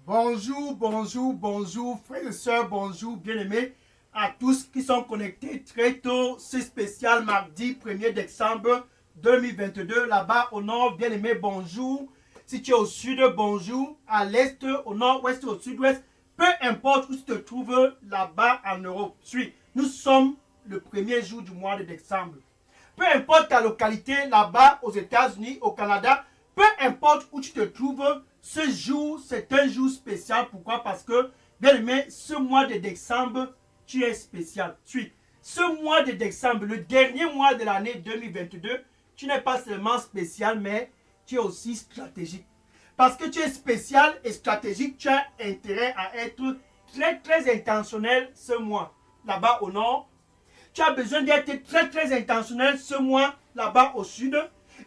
Bonjour, bonjour, bonjour, frères et sœurs, bonjour, bien-aimés à tous qui sont connectés très tôt. C'est spécial mardi 1er décembre 2022, là-bas au nord, bien-aimés, bonjour. Si tu es au sud, bonjour. À l'est, au nord-ouest, au sud-ouest, peu importe où tu te trouves là-bas en Europe. Nous sommes le premier jour du mois de décembre. Peu importe ta localité là-bas aux États-Unis, au Canada, peu importe où tu te trouves, ce jour, c'est un jour spécial. Pourquoi? Parce que, bien aimé, ce mois de décembre, tu es spécial. Ce mois de décembre, le dernier mois de l'année 2022, tu n'es pas seulement spécial, mais tu es aussi stratégique. Parce que tu es spécial et stratégique, tu as intérêt à être très, très intentionnel ce mois. Là-bas au nord, tu as besoin d'être très très intentionnel ce mois là-bas au sud.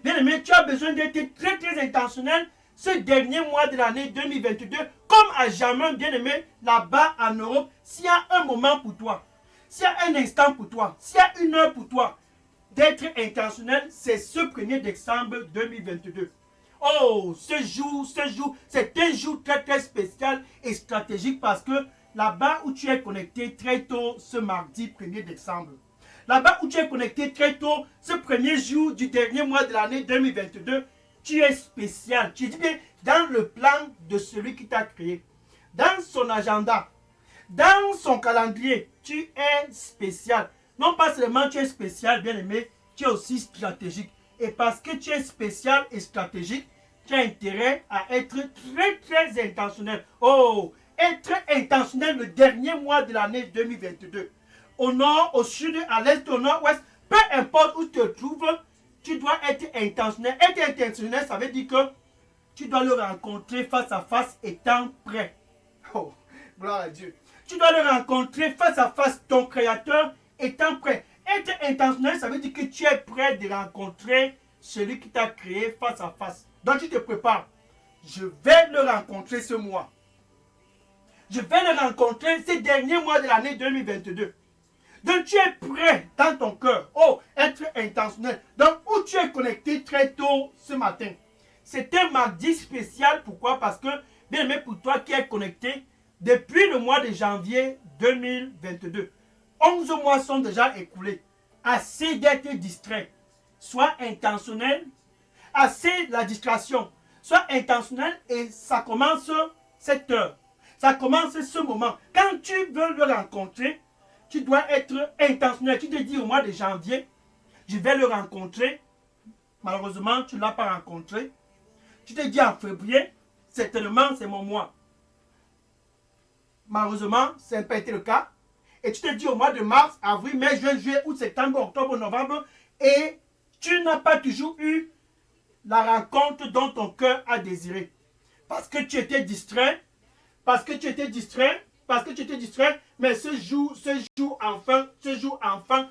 Bien aimé, tu as besoin d'être très très intentionnel ce dernier mois de l'année 2022. Comme à jamais, bien aimé, là-bas en Europe, s'il y a un moment pour toi, s'il y a un instant pour toi, s'il y a une heure pour toi d'être intentionnel, c'est ce 1er décembre 2022. Oh, ce jour, c'est un jour très très spécial et stratégique parce que là-bas où tu es connecté très tôt ce mardi 1er décembre, là-bas où tu es connecté très tôt ce premier jour du dernier mois de l'année 2022, tu es spécial. Tu dis bien dans le plan de celui qui t'a créé, dans son agenda, dans son calendrier, tu es spécial. Non pas seulement tu es spécial, bien aimé, tu es aussi stratégique. Et parce que tu es spécial et stratégique, tu as intérêt à être très très intentionnel. Oh, être intentionnel le dernier mois de l'année 2022. Au nord, au sud, à l'est, au nord-ouest, peu importe où tu te trouves, tu dois être intentionnel. Être intentionnel, ça veut dire que tu dois le rencontrer face à face étant prêt. Oh, gloire à Dieu. Tu dois le rencontrer face à face, ton créateur étant prêt. Être intentionnel, ça veut dire que tu es prêt de rencontrer celui qui t'a créé face à face. Donc tu te prépares. Je vais le rencontrer ce mois. Je vais le rencontrer ces derniers mois de l'année 2022. Donc tu es prêt dans ton cœur. Oh, être intentionnel. Donc où tu es connecté très tôt ce matin. C'est un mardi spécial. Pourquoi? Parce que, bien aimé, pour toi qui es connecté, depuis le mois de janvier 2022, 11 mois sont déjà écoulés. Assez d'être distrait. Sois intentionnel. Assez la distraction. Sois intentionnel et ça commence cette heure. Ça commence ce moment. Quand tu veux le rencontrer, tu dois être intentionnel. Tu te dis au mois de janvier, je vais le rencontrer. Malheureusement, tu ne l'as pas rencontré. Tu te dis en février, certainement c'est mon mois. Malheureusement, ça n'a pas été le cas. Et tu te dis au mois de mars, avril, mai, juin, juillet, août, septembre, octobre, novembre. Et tu n'as pas toujours eu la rencontre dont ton cœur a désiré. Parce que tu étais distrait. Parce que tu étais distrait. Mais ce jour, enfin,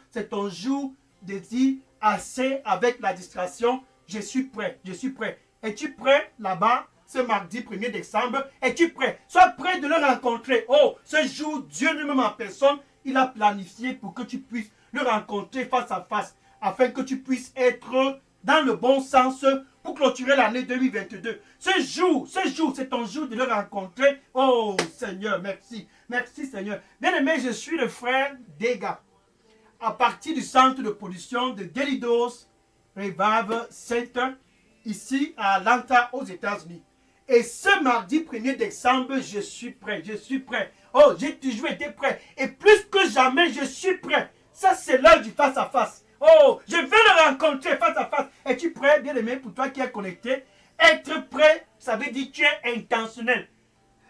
c'est ton jour de dire assez avec la distraction. Je suis prêt. Es-tu prêt là-bas, ce mardi 1er décembre? Es-tu prêt? Sois prêt de le rencontrer. Oh, ce jour, Dieu lui-même en personne, il a planifié pour que tu puisses le rencontrer face à face, afin que tu puisses être dans le bon sens pour clôturer l'année 2022. Ce jour, c'est ton jour de le rencontrer. Oh Seigneur, merci. Merci Seigneur. Bien aimé, je suis le frère Dega. À partir du centre de production de Delidos Revive Center, ici à Atlanta, aux États-Unis. Et ce mardi 1er décembre, je suis prêt. Oh, j'ai toujours été prêt. Et plus que jamais, je suis prêt. Ça, c'est l'heure du face à face. Oh, je vais le rencontrer face à face. Es-tu prêt, bien aimé, pour toi qui es connecté? Être prêt, ça veut dire que tu es intentionnel.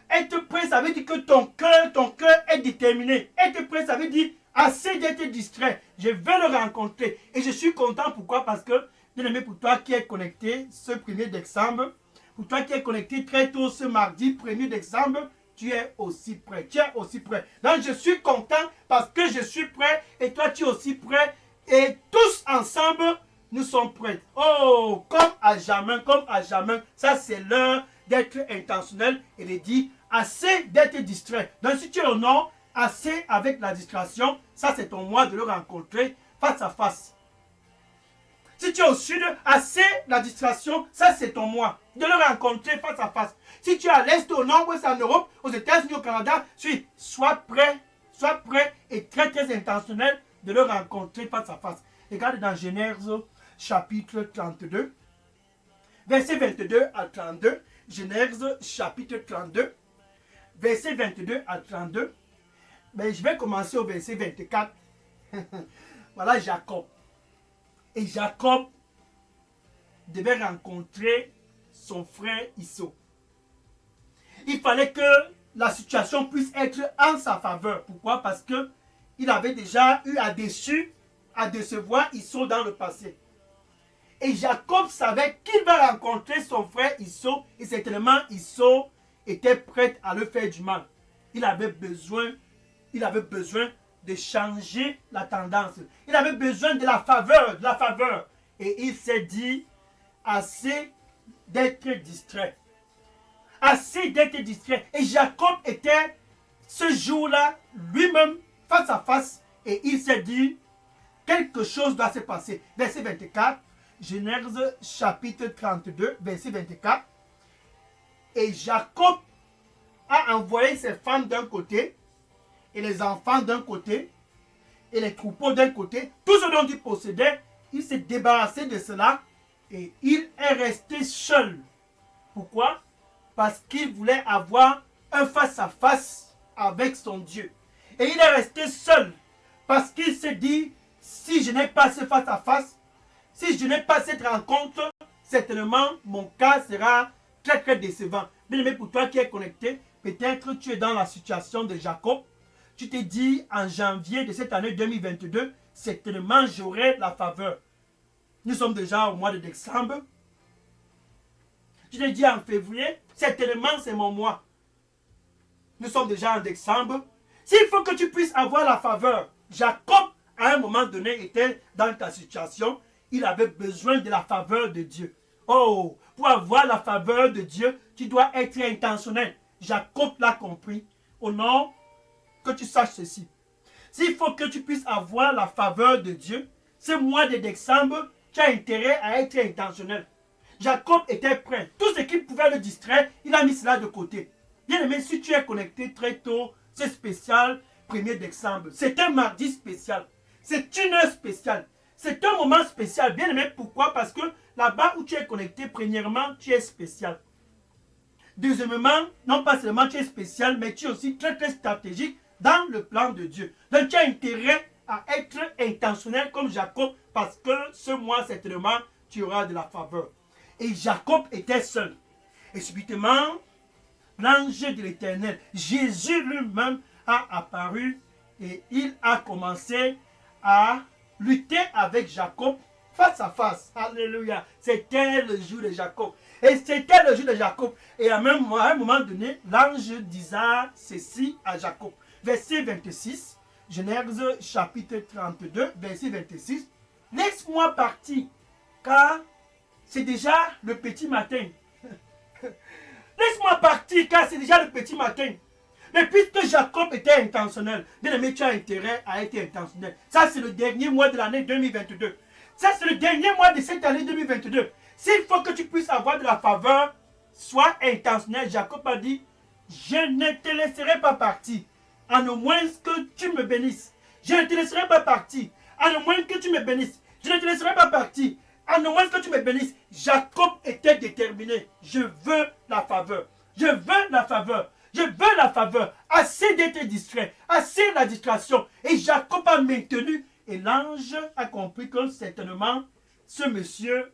Être prêt, ça veut dire que ton cœur est déterminé. Être prêt, ça veut dire assez d'être distrait. Je vais le rencontrer. Et je suis content. Pourquoi? Parce que, bien aimé, pour toi qui es connecté ce 1er décembre, pour toi qui es connecté très tôt ce mardi 1er décembre, tu es aussi prêt. Donc, je suis content parce que je suis prêt et toi, tu es aussi prêt. Et tous ensemble, nous sommes prêts. Oh, comme à jamais. Ça, c'est l'heure d'être intentionnel et de dire assez d'être distrait. Donc, si tu es au nord, assez avec la distraction, ça, c'est ton mois de le rencontrer face à face. Si tu es au sud, assez la distraction, ça c'est ton moi. De le rencontrer face à face. Si tu es à l'est, au nord, ouest, en Europe, aux États-Unis, au Canada, sois prêt et très très intentionnel de le rencontrer face à face. Regarde dans Genèse chapitre 32, verset 22 à 32. Genèse chapitre 32, verset 22 à 32. Mais je vais commencer au verset 24. Voilà Jacob. Et Jacob devait rencontrer son frère Issou. Il fallait que la situation puisse être en sa faveur. Pourquoi? Parce que il avait déjà eu à décevoir Issou dans le passé. Et Jacob savait qu'il va rencontrer son frère Issou, et certainement Issou était prêt à le faire du mal. Il avait besoin de changer la tendance. Il avait besoin de la faveur. Et il s'est dit, assez d'être distrait. Assez d'être distrait. Et Jacob était ce jour-là lui-même face à face. Et il s'est dit, quelque chose doit se passer. Verset 24, Genèse chapitre 32, verset 24. Et Jacob a envoyé ses femmes d'un côté, et les enfants d'un côté, et les troupeaux d'un côté, tout ce dont il possédait, il s'est débarrassé de cela, et il est resté seul. Pourquoi? Parce qu'il voulait avoir un face-à-face avec son Dieu. Et il est resté seul, parce qu'il s'est dit, si je n'ai pas ce face-à-face, si je n'ai pas cette rencontre, certainement mon cas sera très très décevant. Bien aimé, pour toi qui es connecté, peut-être tu es dans la situation de Jacob. Tu t'es dit en janvier de cette année 2022, certainement j'aurai la faveur. Nous sommes déjà au mois de décembre. Tu t'es dit en février, certainement c'est mon mois. Nous sommes déjà en décembre. S'il faut que tu puisses avoir la faveur, Jacob, à un moment donné, était dans ta situation. Il avait besoin de la faveur de Dieu. Oh, pour avoir la faveur de Dieu, tu dois être intentionnel. Jacob l'a compris. Au nom, que tu saches ceci. S'il faut que tu puisses avoir la faveur de Dieu, ce mois de décembre, tu as intérêt à être intentionnel. Jacob était prêt. Tout ce qui pouvait le distraire, il a mis cela de côté. Bien aimé, si tu es connecté très tôt, c'est spécial, 1er décembre. C'est un mardi spécial. C'est une heure spéciale. C'est un moment spécial. Bien aimé, pourquoi? Parce que là-bas où tu es connecté, premièrement, tu es spécial. Deuxièmement, non pas seulement tu es spécial, mais tu es aussi très très stratégique dans le plan de Dieu. Donc tu as intérêt à être intentionnel comme Jacob, parce que ce mois, certainement, tu auras de la faveur. Et Jacob était seul. Et subitement, l'ange de l'Éternel, Jésus lui-même, a apparu et il a commencé à lutter avec Jacob face à face. Alléluia. C'était le jour de Jacob. Et c'était le jour de Jacob. Et à un moment donné, l'ange disait ceci à Jacob. Verset 26, Genèse chapitre 32, verset 26. Laisse-moi partir, car c'est déjà le petit matin. Laisse-moi partir, car c'est déjà le petit matin. Mais puisque Jacob était intentionnel, bien aimé, tu as intérêt à être intentionnel. Ça, c'est le dernier mois de l'année 2022. Ça, c'est le dernier mois de cette année 2022. S'il faut que tu puisses avoir de la faveur, sois intentionnel. Jacob a dit, je ne te laisserai pas partir, à ne moins que tu me bénisses. Je ne te laisserai pas partir, à ne moins que tu me bénisses. Je ne te laisserai pas partir, à ne moins que tu me bénisses. Jacob était déterminé. Je veux la faveur. Je veux la faveur. Je veux la faveur. Assez d'être distrait. Assez de la distraction. Et Jacob a maintenu. Et l'ange a compris que certainement, ce monsieur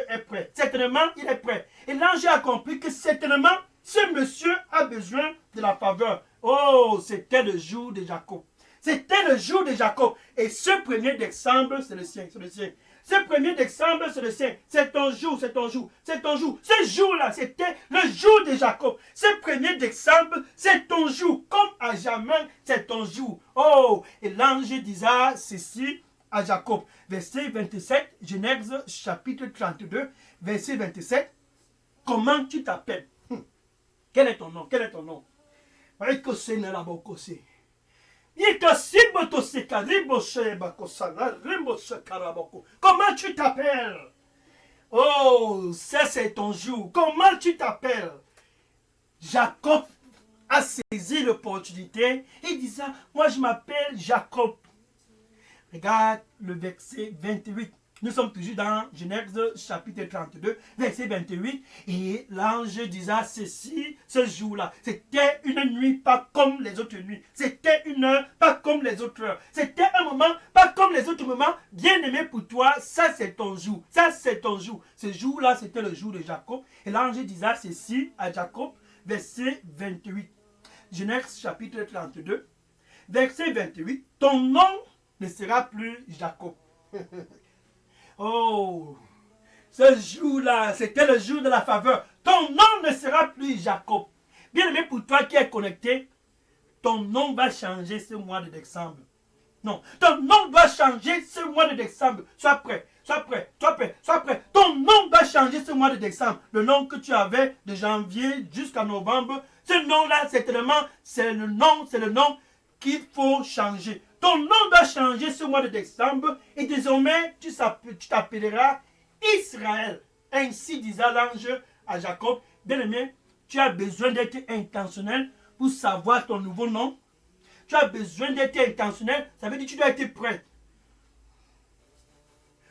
est prêt. Certainement, il est prêt. Et l'ange a compris que certainement, ce monsieur a besoin de la faveur. Oh, c'était le jour de Jacob. C'était le jour de Jacob. Et ce 1er décembre, c'est le sien. C'est le sien. Ce 1er décembre, c'est le sien. C'est ton jour, c'est ton jour, c'est ton jour. Ce jour-là, c'était le jour de Jacob. Ce 1er décembre, c'est ton jour. Comme à jamais, c'est ton jour. Oh, et l'ange disait ceci à Jacob. Verset 27, Genèse chapitre 32, verset 27. Comment tu t'appelles? Quel est ton nom? Quel est ton nom? Comment tu t'appelles? Oh, ça c'est ton jour. Comment tu t'appelles? Jacob a saisi l'opportunité. Il disait, moi je m'appelle Jacob. Regarde le verset 28. Nous sommes toujours dans Genèse chapitre 32, verset 28. Et l'ange disait ceci, ce jour-là. C'était une nuit pas comme les autres nuits. C'était une heure pas comme les autres heures. C'était un moment pas comme les autres moments. Bien-aimé pour toi, ça c'est ton jour. Ça c'est ton jour. Ce jour-là, c'était le jour de Jacob. Et l'ange disait ceci à Jacob, verset 28. Genèse chapitre 32, verset 28. Ton nom ne sera plus Jacob. Oh, ce jour-là, c'était le jour de la faveur. Ton nom ne sera plus Jacob. Bien aimé pour toi qui es connecté, ton nom va changer ce mois de décembre. Non, ton nom doit changer ce mois de décembre. Sois prêt, sois prêt, sois prêt, sois prêt. Ton nom doit changer ce mois de décembre. Le nom que tu avais de janvier jusqu'à novembre, ce nom-là, c'est le nom qu'il faut changer. Ton nom doit changer ce mois de décembre et désormais tu t'appelleras Israël. Ainsi disait l'ange à Jacob. Bien aimé, tu as besoin d'être intentionnel pour savoir ton nouveau nom. Tu as besoin d'être intentionnel, ça veut dire que tu dois être prêt.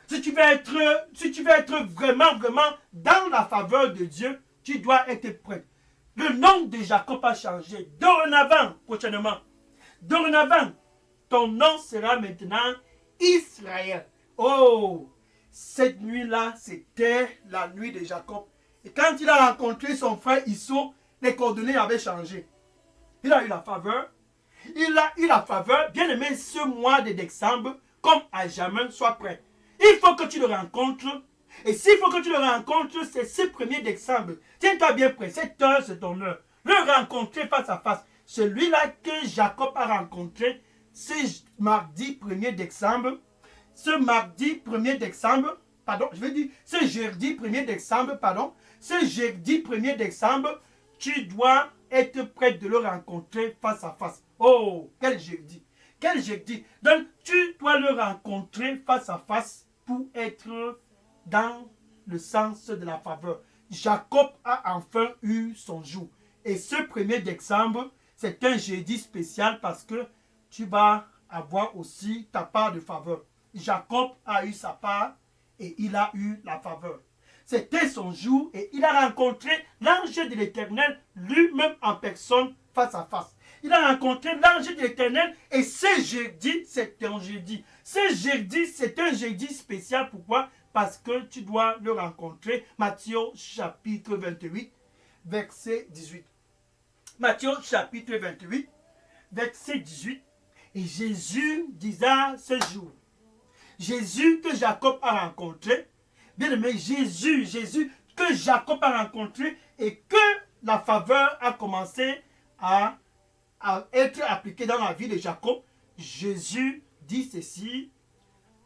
Si tu veux être vraiment dans la faveur de Dieu, tu dois être prêt. Le nom de Jacob a changé. Prochainement, ton nom sera maintenant Israël. Oh, cette nuit-là, c'était la nuit de Jacob. Et quand il a rencontré son frère Issou, les coordonnées avaient changé. Il a eu la faveur. Bien aimé, ce mois de décembre, comme à jamais, sois prêt. Il faut que tu le rencontres. Et s'il faut que tu le rencontres, c'est ce 1er décembre. Tiens-toi bien prêt. Cette heure, c'est ton heure. Le rencontrer face à face. Celui-là que Jacob a rencontré, c'est mardi 1er décembre. Ce jeudi 1er décembre, tu dois être prêt de le rencontrer face à face. Oh, quel jeudi. Donc, tu dois le rencontrer face à face pour être dans le sens de la faveur. Jacob a enfin eu son jour. Et ce 1er décembre, c'est un jeudi spécial parce que tu vas avoir aussi ta part de faveur. Jacob a eu sa part et il a eu la faveur. C'était son jour et il a rencontré l'ange de l'Éternel lui-même en personne face à face. Il a rencontré l'ange de l'Éternel et ce jeudi, c'est un jeudi. Ce jeudi, c'est un jeudi spécial. Pourquoi? Parce que tu dois le rencontrer. Matthieu chapitre 28, verset 18. Matthieu chapitre 28, verset 18. Et Jésus disait ce jour, Jésus que Jacob a rencontré, bien aimé, Jésus que Jacob a rencontré et que la faveur a commencé à être appliquée dans la vie de Jacob, Jésus dit ceci,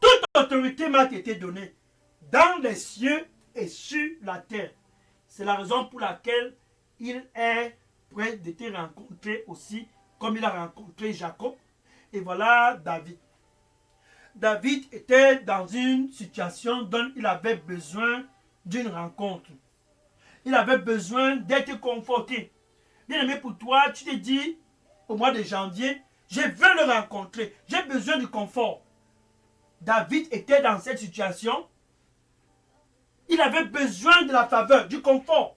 toute autorité m'a été donnée dans les cieux et sur la terre. C'est la raison pour laquelle il est prêt de te rencontrer aussi, comme il a rencontré Jacob. Et voilà David. David était dans une situation dont il avait besoin d'une rencontre. Il avait besoin d'être conforté. Bien aimé pour toi, tu te dis au mois de janvier, je veux le rencontrer, j'ai besoin du confort. David était dans cette situation. Il avait besoin de la faveur, du confort.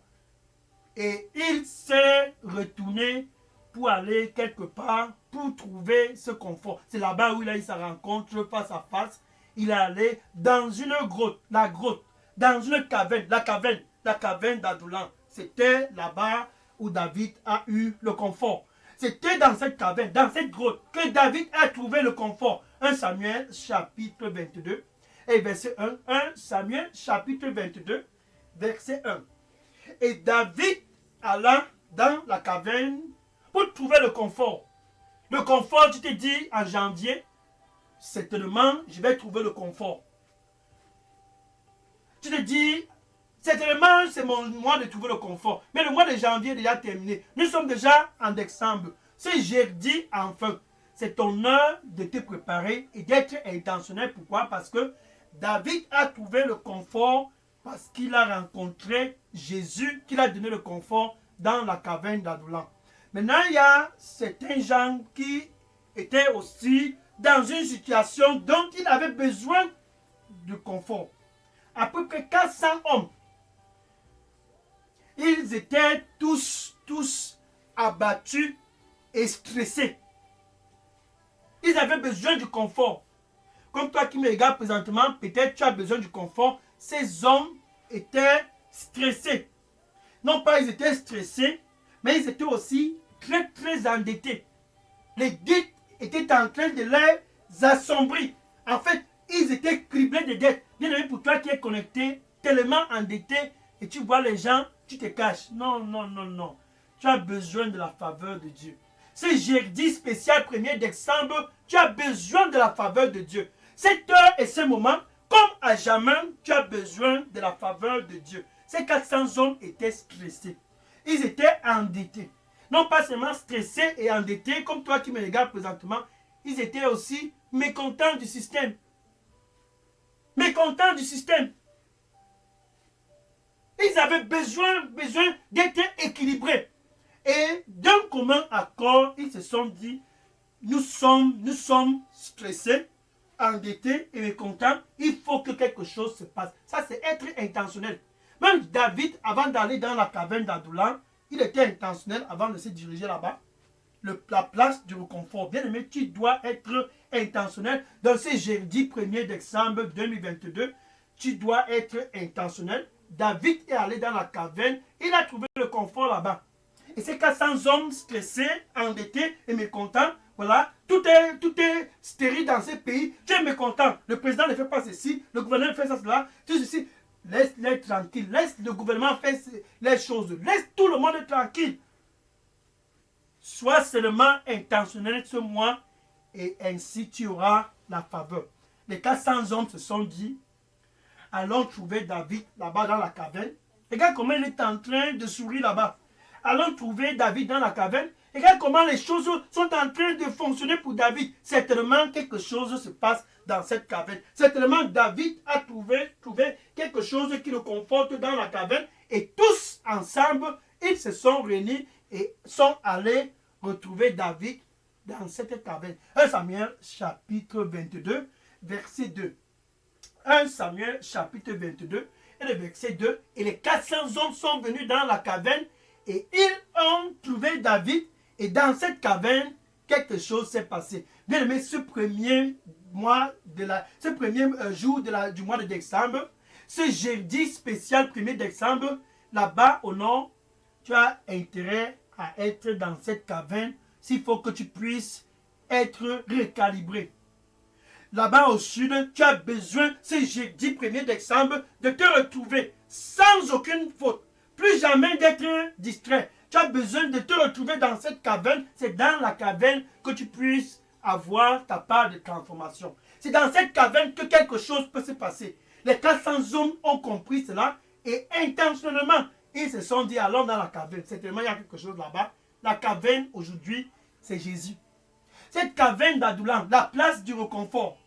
Et il s'est retourné pour aller quelque part, pour trouver ce confort. C'est là-bas où il a eu sa rencontre face à face. Il est allé dans une grotte, dans une caverne, la caverne d'Adullam. C'était là-bas où David a eu le confort. C'était dans cette caverne, dans cette grotte, que David a trouvé le confort. 1 Samuel chapitre 22 et verset 1. 1 Samuel chapitre 22, verset 1. Et David alla dans la caverne pour trouver le confort. Le confort, tu te dis en janvier, certainement, je vais trouver le confort. Tu te dis, certainement, c'est mon mois de trouver le confort. Mais le mois de janvier est déjà terminé. Nous sommes déjà en décembre. C'est jeudi, enfin. c'est ton heure de te préparer et d'être intentionnel. Pourquoi? Parce que David a trouvé le confort parce qu'il a rencontré Jésus, qui a donné le confort dans la caverne d'Adullam. Maintenant, il y a certains gens qui étaient aussi dans une situation dont ils avaient besoin de confort. À peu près 400 hommes. Ils étaient tous abattus et stressés. Ils avaient besoin du confort. Comme toi qui me regardes présentement, peut-être tu as besoin du confort. Ces hommes étaient stressés. Non pas ils étaient stressés, mais ils étaient aussi très endettés. Les dettes étaient en train de les assombrir. En fait, ils étaient criblés de dettes. Bien aimé, pour toi qui es connecté, tellement endetté, et tu vois les gens, tu te caches. Non. Tu as besoin de la faveur de Dieu. Ce jeudi spécial 1er décembre, tu as besoin de la faveur de Dieu. Cette heure et ce moment, comme à jamais, tu as besoin de la faveur de Dieu. Ces 400 hommes étaient stressés. Ils étaient endettés. Non pas seulement stressés et endettés, comme toi qui me regardes présentement, ils étaient aussi mécontents du système. Mécontents du système. Ils avaient besoin d'être équilibrés. Et d'un commun accord, ils se sont dit, nous sommes stressés, endettés et mécontents, il faut que quelque chose se passe. Ça, c'est être intentionnel. Même David, avant d'aller dans la caverne d'Adullam, il était intentionnel avant de se diriger là-bas. La place du réconfort. Bien aimé, tu dois être intentionnel. Dans ce jeudi 1er décembre 2022, tu dois être intentionnel. David est allé dans la caverne, il a trouvé le confort là-bas. Et ces 400 hommes stressés, endettés et mécontents, voilà, tout est stérile dans ces pays. Tu es mécontent. Le président ne fait pas ceci, le gouvernement fait ça, cela. Tout ceci, laisse-les tranquilles. Laisse le gouvernement faire les choses. Laisse tout le monde tranquille. Sois seulement intentionnel ce mois et ainsi tu auras la faveur. Les 400 hommes se sont dit, allons trouver David là-bas dans la caverne. Regarde comment il est en train de sourire là-bas. Allons trouver David dans la caverne. Regarde comment les choses sont en train de fonctionner pour David. Certainement, quelque chose se passe dans cette caverne. Certainement, David a trouvé quelque chose qui le conforte dans la caverne. Et tous ensemble, ils se sont réunis et sont allés retrouver David dans cette caverne. 1 Samuel chapitre 22, verset 2. 1 Samuel chapitre 22 et le verset 2. Et les 400 hommes sont venus dans la caverne et ils ont trouvé David. Et dans cette caverne, quelque chose s'est passé. Bien aimé, ce premier jour du mois de décembre, ce jeudi spécial 1er décembre, là-bas au nord, tu as intérêt à être dans cette caverne s'il faut que tu puisses être recalibré. Là-bas au sud, tu as besoin, ce jeudi 1er décembre, de te retrouver sans aucune faute. Plus jamais d'être distrait. Tu as besoin de te retrouver dans cette caverne. C'est dans la caverne que tu puisses avoir ta part de transformation. C'est dans cette caverne que quelque chose peut se passer. Les 400 hommes ont compris cela et intentionnellement, ils se sont dit, allons dans la caverne. Certainement, il y a quelque chose là-bas. La caverne, aujourd'hui, c'est Jésus. Cette caverne d'Adullam, la place du réconfort.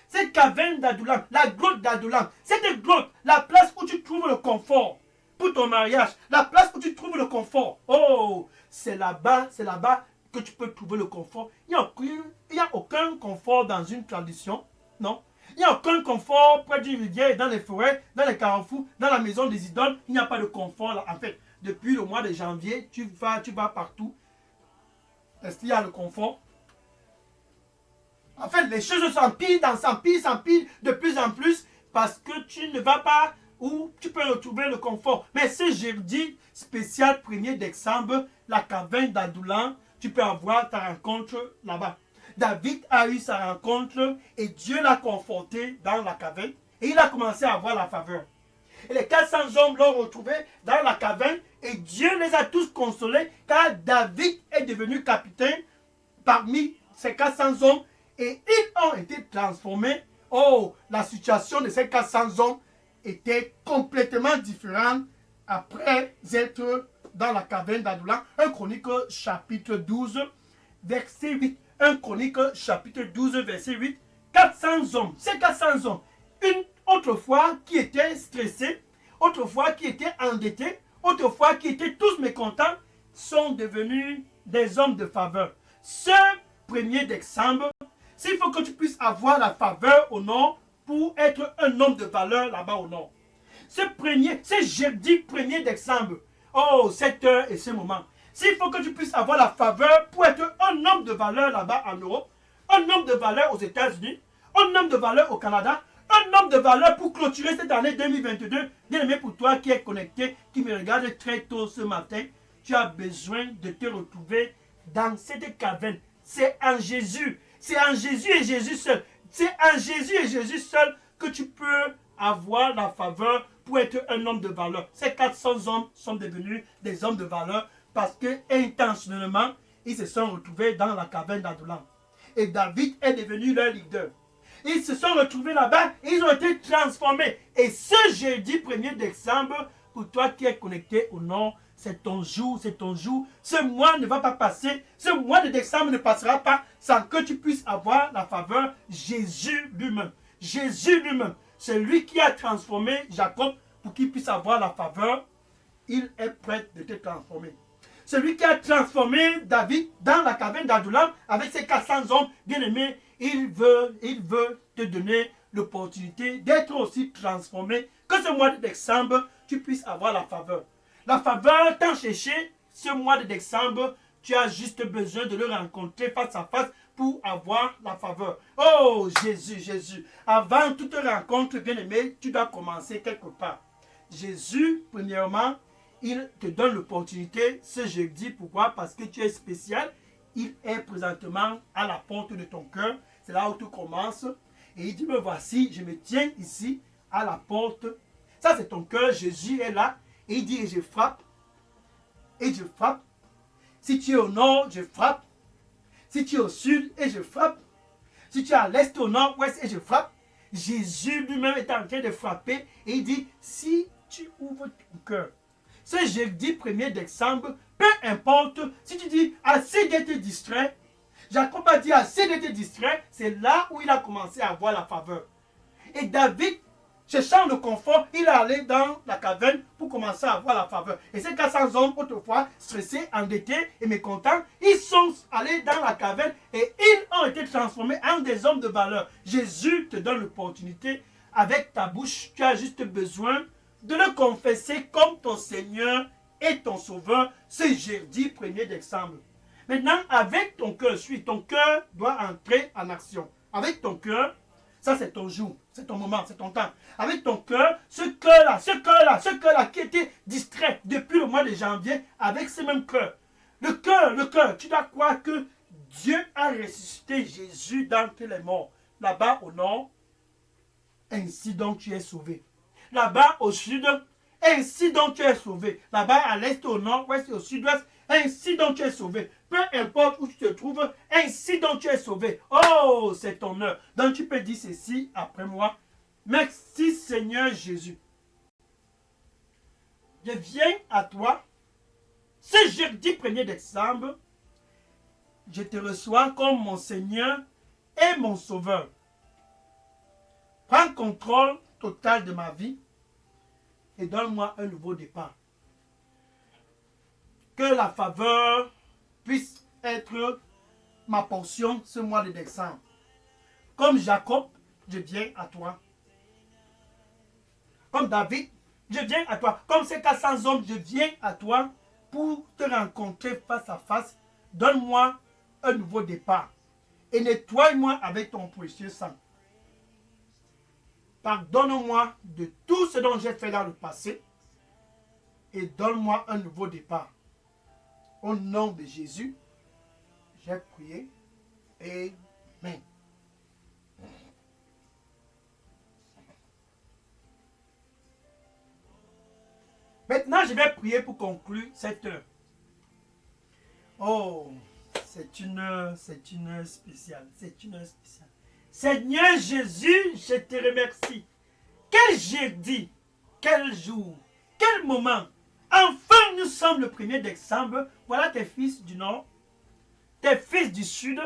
Cette caverne d'Adullam, la grotte d'Adullam. Cette grotte, la place où tu trouves le confort pour ton mariage. La place où tu trouves le confort. Oh, c'est là-bas que tu peux trouver le confort. Il n'y a aucun confort dans une tradition. Non. Il n'y a aucun confort près d'une rivière, dans les forêts, dans les carrefours, dans la maison des idoles. Il n'y a pas de confort là. En fait, depuis le mois de janvier, tu vas partout. Est-ce qu'il y a le confort? En fait, les choses s'empilent de plus en plus parce que tu ne vas pas où tu peux retrouver le confort. Mais ce jeudi spécial 1er décembre, la caverne d'Adullam, tu peux avoir ta rencontre là-bas. David a eu sa rencontre et Dieu l'a conforté dans la caverne et il a commencé à avoir la faveur. Et les 400 hommes l'ont retrouvé dans la caverne et Dieu les a tous consolés car David est devenu capitaine parmi ces 400 hommes et ils ont été transformés. Oh, la situation de ces 400 hommes était complètement différente après être dans la caverne d'Adullam. 1 Chronique chapitre 12, verset 8. 1 Chronique chapitre 12 verset 8, 400 hommes, ces 400 hommes, une autre fois qui étaient stressés, autrefois qui étaient endettés, autrefois qui étaient tous mécontents, sont devenus des hommes de faveur. Ce 1er décembre, s'il faut que tu puisses avoir la faveur au nord pour être un homme de valeur là-bas au nord. Ce jeudi 1er décembre, oh, cette heure et ce moment, s'il faut que tu puisses avoir la faveur pour être un homme de valeur là-bas en Europe, un homme de valeur aux États-Unis, un homme de valeur au Canada, un homme de valeur pour clôturer cette année 2022, bien aimé pour toi qui est connecté, qui me regarde très tôt ce matin, tu as besoin de te retrouver dans cette caverne. C'est en Jésus. C'est en Jésus et Jésus seul. C'est en Jésus et Jésus seul que tu peux avoir la faveur pour être un homme de valeur. Ces 400 hommes sont devenus des hommes de valeur parce que intentionnellement, ils se sont retrouvés dans la caverne d'Adullam. Et David est devenu leur leader. Ils se sont retrouvés là-bas et ils ont été transformés. Et ce jeudi 1er décembre, pour toi qui es connecté au nord, c'est ton jour, c'est ton jour. Ce mois ne va pas passer, ce mois de décembre ne passera pas sans que tu puisses avoir la faveur Jésus lui-même. Jésus lui-même, c'est lui qui a transformé Jacob pour qu'il puisse avoir la faveur. Il est prêt de te transformer. Celui qui a transformé David dans la caverne d'Adullam avec ses 400 hommes bien-aimés, il veut te donner l'opportunité d'être aussi transformé, que ce mois de décembre, tu puisses avoir la faveur. La faveur t'a cherché ce mois de décembre, tu as juste besoin de le rencontrer face à face pour avoir la faveur. Oh Jésus, Jésus, avant toute rencontre bien-aimée, tu dois commencer quelque part. Jésus, premièrement, il te donne l'opportunité ce jeudi. Pourquoi? Parce que tu es spécial. Il est présentement à la porte de ton cœur. C'est là où tu commences. Et il dit, me voici, je me tiens ici à la porte. Ça, c'est ton cœur. Jésus est là. Et il dit, et je frappe. Et je frappe. Si tu es au nord, je frappe. Si tu es au sud, et je frappe. Si tu es à l'est, au nord, ouest, et je frappe. Jésus lui-même est en train de frapper. Et il dit, si tu ouvres ton cœur, ce jeudi 1er décembre, peu importe, si tu dis assez d'être distrait, Jacob a dit assez d'être distrait, c'est là où il a commencé à avoir la faveur. Et David, cherchant le confort, il est allé dans la caverne pour commencer à avoir la faveur. Et ces 400 hommes, autrefois stressés, endettés et mécontents, ils sont allés dans la caverne et ils ont été transformés en des hommes de valeur. Jésus te donne l'opportunité, avec ta bouche, tu as juste besoin de le confesser comme ton Seigneur et ton Sauveur ce jeudi 1er décembre. Maintenant, avec ton cœur, ton cœur doit entrer en action. Avec ton cœur, ça c'est ton jour, c'est ton moment, c'est ton temps. Avec ton cœur, ce cœur-là qui était distrait depuis le mois de janvier, avec ce même cœur. Le cœur, tu dois croire que Dieu a ressuscité Jésus d'entre les morts. Là-bas au nord, ainsi donc tu es sauvé. Là-bas au sud, ainsi donc tu es sauvé. Là-bas à l'est, au nord, ouest et au sud-ouest, ainsi donc tu es sauvé. Peu importe où tu te trouves, ainsi donc tu es sauvé. Oh, c'est ton heure. Donc tu peux dire ceci après moi. Merci Seigneur Jésus. Je viens à toi. Ce jeudi 1er décembre, je te reçois comme mon Seigneur et mon Sauveur. Prends contrôle total de ma vie et donne-moi un nouveau départ. Que la faveur puisse être ma portion ce mois de décembre. Comme Jacob, je viens à toi. Comme David, je viens à toi. Comme ces 400 hommes, je viens à toi pour te rencontrer face à face. Donne-moi un nouveau départ et nettoie-moi avec ton précieux sang. Pardonne-moi de tout ce dont j'ai fait dans le passé et donne-moi un nouveau départ. Au nom de Jésus, j'ai prié. Amen. Maintenant, je vais prier pour conclure cette heure. Oh, c'est une heure spéciale. C'est une heure spéciale. Seigneur Jésus, je te remercie. Quel jeudi, quel jour, quel moment. Enfin, nous sommes le 1er décembre. Voilà tes fils du nord, tes fils du sud,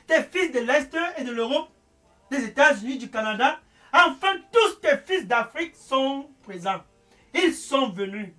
tes fils de l'Est et de l'Europe, des États-Unis, du Canada, enfin tous tes fils d'Afrique sont présents. Ils sont venus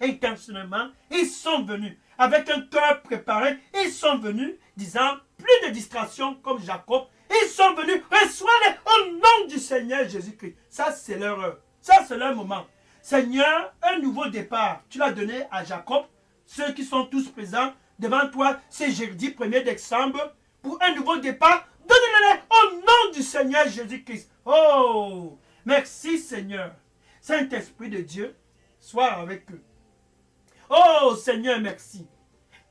intentionnellement, ils sont venus avec un cœur préparé, ils sont venus disant plus de distraction comme Jacob, ils sont venus, reçois-les au nom du Seigneur Jésus-Christ. Ça c'est leur heure, ça c'est leur moment. Seigneur, un nouveau départ, tu l'as donné à Jacob, ceux qui sont tous présents devant toi, c'est jeudi 1er décembre, pour un nouveau départ, donne-le au nom du Seigneur Jésus-Christ. Oh, merci Seigneur. Saint-Esprit de Dieu, sois avec eux. Oh Seigneur, merci.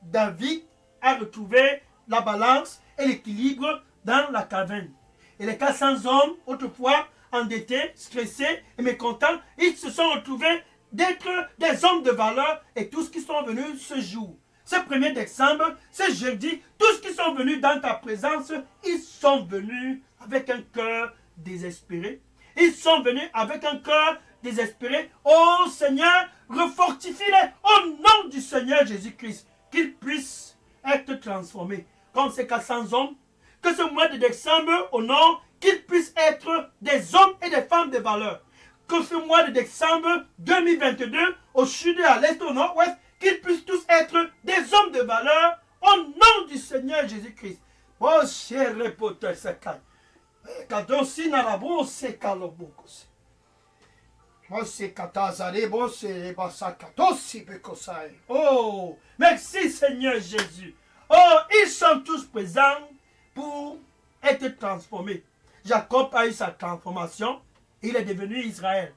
David a retrouvé la balance et l'équilibre dans la caverne. Et les 400 hommes, autrefois endettés, stressés et mécontents, ils se sont retrouvés d'être des hommes de valeur et tous qui sont venus ce jour. Ce 1er décembre, ce jeudi, tous qui sont venus dans ta présence, ils sont venus avec un cœur désespéré. Ils sont venus avec un cœur désespéré. Oh Seigneur, refortifie-les au nom du Seigneur Jésus-Christ, qu'ils puissent être transformés. Comme ces 400 hommes, que ce mois de décembre, au nord, qu'ils puissent être des hommes et des femmes de valeur. Que ce mois de décembre 2022, au sud et à l'est, au nord-ouest, qu'ils puissent tous être des hommes de valeur au nom du Seigneur Jésus-Christ. Oh, cher reporter, c'est calme. Kadosi narabo se kalobokos. Oh, merci Seigneur Jésus. Oh, ils sont tous présents pour être transformés. Jacob a eu sa transformation, il est devenu Israël.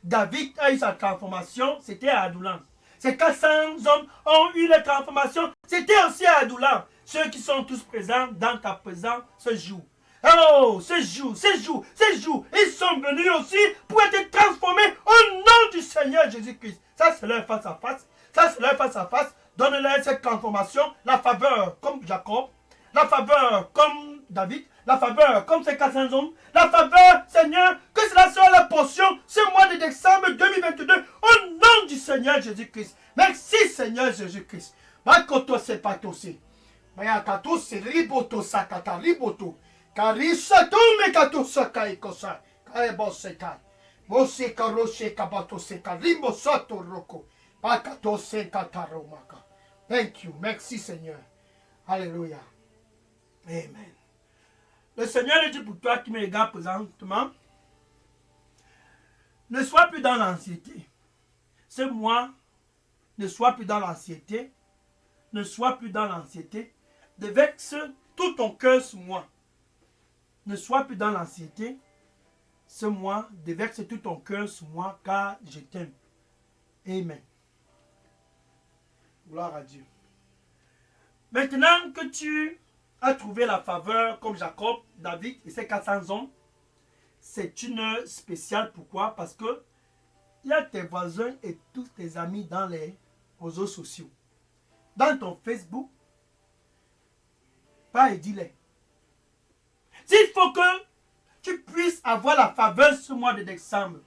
David a eu sa transformation, c'était à Adoulam. Ces 400 hommes ont eu la transformation, c'était aussi à Adoulam. Ceux qui sont tous présents dans ta présence ce jour. Oh, ce jour, ils sont venus aussi pour être transformés au nom du Seigneur Jésus-Christ. Ça, c'est leur face à face. Ça, c'est leur face à face. Donne-leur cette transformation, la faveur comme Jacob, la faveur comme David, la faveur comme ces 400 hommes, la faveur, Seigneur, que cela soit la portion ce mois de décembre 2022 au nom du Seigneur Jésus-Christ. Merci, Seigneur Jésus-Christ. Makoto se patosi. Mayakato se riboto sakata riboto. Karisa tume kato sakai kosa. Kaebo sekai. Mose karoshe kabato seka rimbo sato roko. Pakato se kataromaka. Thank you. Merci, Seigneur. Alléluia. Amen. Le Seigneur dit pour toi qui me regarde présentement, ne sois plus dans l'anxiété. Ce mois, ne sois plus dans l'anxiété. Ne sois plus dans l'anxiété. Déverse tout ton cœur sur moi. Ne sois plus dans l'anxiété. Ce mois, déverse tout ton cœur sur moi, car je t'aime. Amen. Gloire à Dieu. Maintenant que tu as trouvé la faveur comme Jacob, David et ses 400 hommes, c'est une spéciale. Pourquoi? Parce que il y a tes voisins et tous tes amis dans les réseaux sociaux. Dans ton Facebook, pas et dis-les. S'il faut que tu puisses avoir la faveur ce mois de décembre,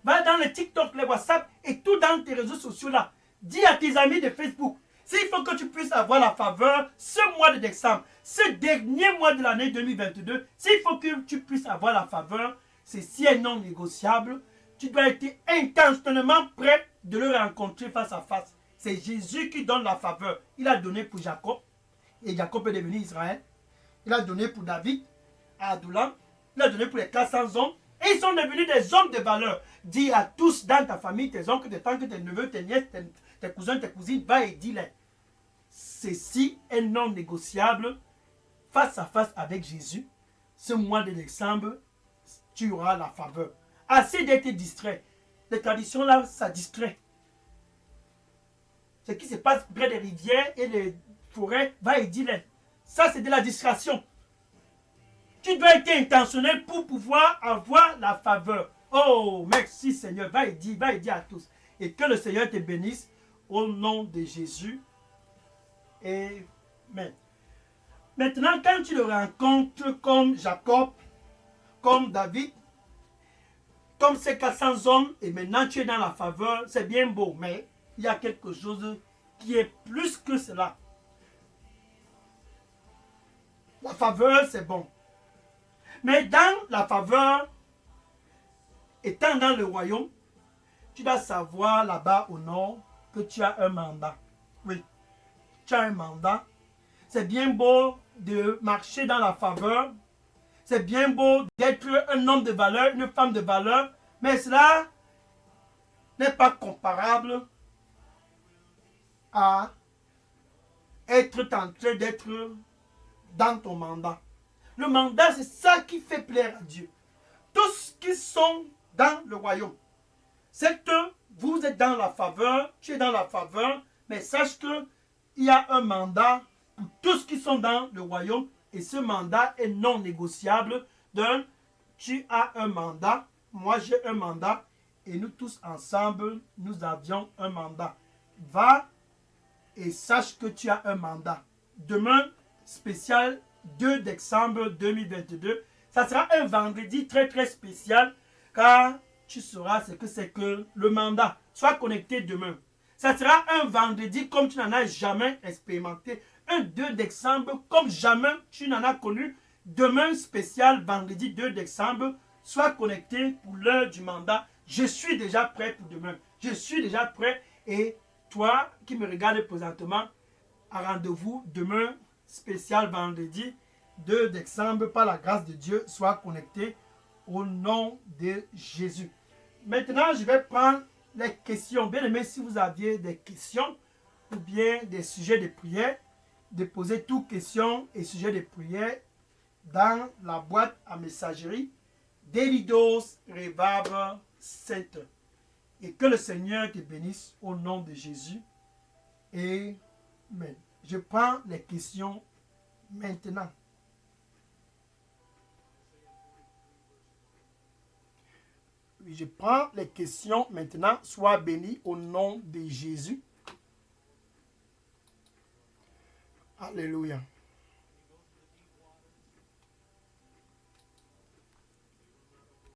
va dans les TikTok, les WhatsApp et tout dans tes réseaux sociaux là. Dis à tes amis de Facebook, s'il faut que tu puisses avoir la faveur ce mois de décembre, ce dernier mois de l'année 2022, s'il faut que tu puisses avoir la faveur, c'est si est non négociable, tu dois être intentionnellement prêt de le rencontrer face à face. C'est Jésus qui donne la faveur. Il a donné pour Jacob, et Jacob est devenu Israël. Il a donné pour David, à Adoulam. Il a donné pour les 400 hommes. Et ils sont devenus des hommes de valeur. Dis à tous dans ta famille, tes oncles, tes tantes, tes neveux, tes nièces, tes cousins, tes cousines, va et dis-les. Ceci est non négociable. Face à face avec Jésus, ce mois de décembre, tu auras la faveur. Assez d'être distrait. Les traditions là, ça distrait. Ce qui se passe près des rivières et des forêts, va et dis-les. Ça, c'est de la distraction. Tu dois être intentionnel pour pouvoir avoir la faveur. Oh, merci Seigneur. Va et dis à tous. Et que le Seigneur te bénisse au nom de Jésus. Amen. Maintenant, quand tu le rencontres comme Jacob, comme David, comme ces 400 hommes, et maintenant tu es dans la faveur, c'est bien beau, mais il y a quelque chose qui est plus que cela. La faveur, c'est bon. Mais dans la faveur, étant dans le royaume, tu dois savoir là-bas au nord que tu as un mandat. Oui, tu as un mandat. C'est bien beau de marcher dans la faveur. C'est bien beau d'être un homme de valeur, une femme de valeur. Mais cela n'est pas comparable à être tenté d'être dans ton mandat. Le mandat, c'est ça qui fait plaire à Dieu. Tous qui sont dans le royaume, c'est que vous êtes dans la faveur, tu es dans la faveur, mais sache qu'il y a un mandat pour tous qui sont dans le royaume et ce mandat est non négociable. Donc, tu as un mandat, moi j'ai un mandat et nous tous ensemble, nous avions un mandat. Va et sache que tu as un mandat. Demain, spécial 2 décembre 2022, ça sera un vendredi très très spécial car tu sauras ce que c'est que le mandat. Sois connecté demain. Ça sera un vendredi comme tu n'en as jamais expérimenté. Un 2 décembre comme jamais tu n'en as connu. Demain spécial vendredi 2 décembre. Sois connecté pour l'heure du mandat. Je suis déjà prêt pour demain. Je suis déjà prêt. Et toi qui me regardes présentement, à rendez-vous demain spécial vendredi 2 décembre. Par la grâce de Dieu, sois connecté au nom de Jésus. Maintenant, je vais prendre les questions. Bien aimé, si vous aviez des questions ou bien des sujets de prière, déposez toutes questions et sujets de prière dans la boîte à messagerie d'Elidos Revival Center. Et que le Seigneur te bénisse au nom de Jésus. Amen. Je prends les questions maintenant. Je prends les questions maintenant. Sois béni au nom de Jésus. Alléluia.